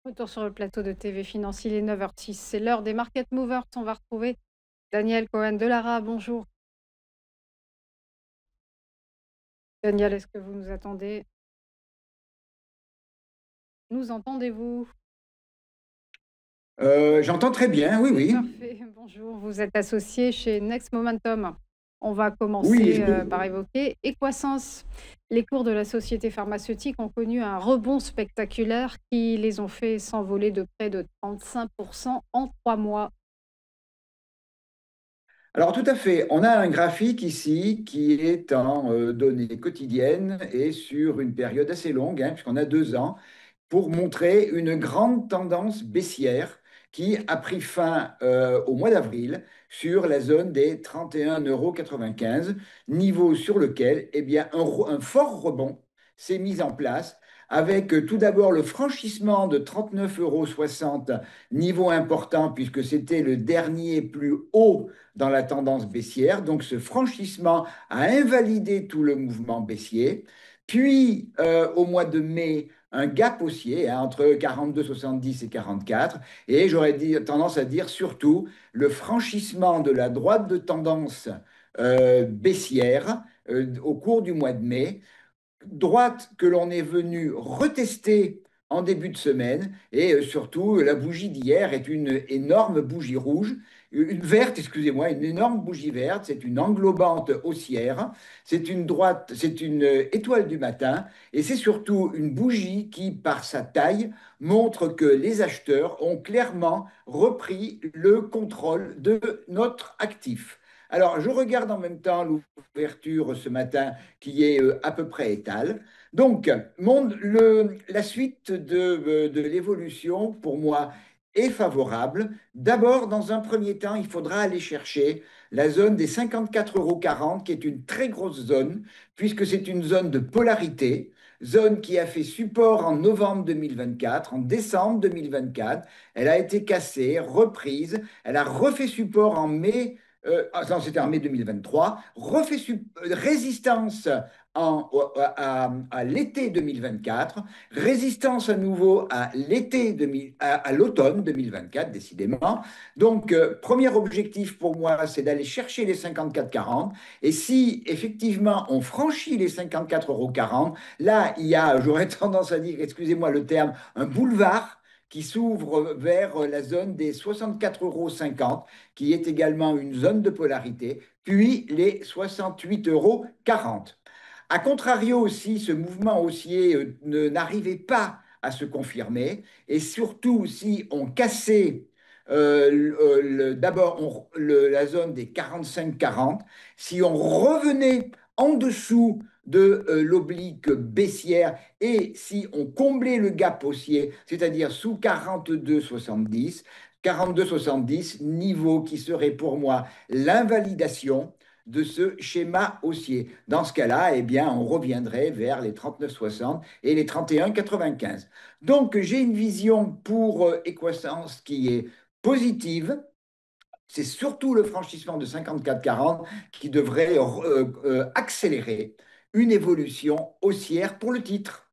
Retour sur le plateau de TV Financier, il est 9h06. C'est l'heure des Market Movers. On va retrouver Daniel Cohen-Delara. Bonjour. Daniel, est-ce que vous nous attendez? Nous entendez-vous? J'entends très bien, oui, C'est oui. parfait. Bonjour. Vous êtes associé chez Next Momentum. On va Oui, commencer par évoquer Equasens. Les cours de la société pharmaceutique ont connu un rebond spectaculaire qui les ont fait s'envoler de près de 35% en 3 mois. alors tout à fait. On a un graphique ici qui est en données quotidiennes et sur une période assez longue, hein, puisqu'on a 2 ans, pour montrer une grande tendance baissière qui a pris fin au mois d'avril sur la zone des 31,95 €, niveau sur lequel eh bien, un fort rebond s'est mis en place avec tout d'abord le franchissement de 39,60 €, niveau important puisque c'était le dernier plus haut dans la tendance baissière. Donc ce franchissement a invalidé tout le mouvement baissier. Puis au mois de mai, un gap haussier, hein, entre 42,70 et 44. Et j'aurais tendance à dire surtout le franchissement de la droite de tendance baissière au cours du mois de mai, droite que l'on est venu retester en début de semaine. Et surtout, la bougie d'hier est une énorme bougie rouge, une verte, excusez-moi, une énorme bougie verte. C'est une englobante haussière. C'est une droite, c'est une étoile du matin. Et c'est surtout une bougie qui, par sa taille, montre que les acheteurs ont clairement repris le contrôle de notre actif. Alors, je regarde en même temps l'ouverture ce matin qui est à peu près étale. Donc, la suite de l'évolution, pour moi, est favorable. D'abord, dans un premier temps, il faudra aller chercher la zone des 54,40 €, qui est une très grosse zone, puisque c'est une zone de polarité, zone qui a fait support en novembre 2024, en décembre 2024. Elle a été cassée, reprise, elle a refait support en mai, non, c'était en mai 2023, refait résistance à l'été 2024, résistance à nouveau à à l'automne 2024, décidément. Donc, premier objectif pour moi, c'est d'aller chercher les 54,40. Et si effectivement on franchit les 54,40 €, là, il y a, j'aurais tendance à dire, excusez-moi le terme, un boulevard qui s'ouvre vers la zone des 64,50 €, qui est également une zone de polarité, puis les 68,40 €. A contrario aussi, ce mouvement haussier n'arrivait pas à se confirmer, et surtout si on cassait d'abord la zone des 45,40, si on revenait en dessous de l'oblique baissière et si on comblait le gap haussier, c'est-à-dire sous 42,70, 42,70, niveau qui serait pour moi l'invalidation de ce schéma haussier. Dans ce cas-là, eh bien, on reviendrait vers les 39,60 et les 31,95. Donc, j'ai une vision pour Equasens qui est positive. C'est surtout le franchissement de 54,40 qui devrait accélérer une évolution haussière pour le titre.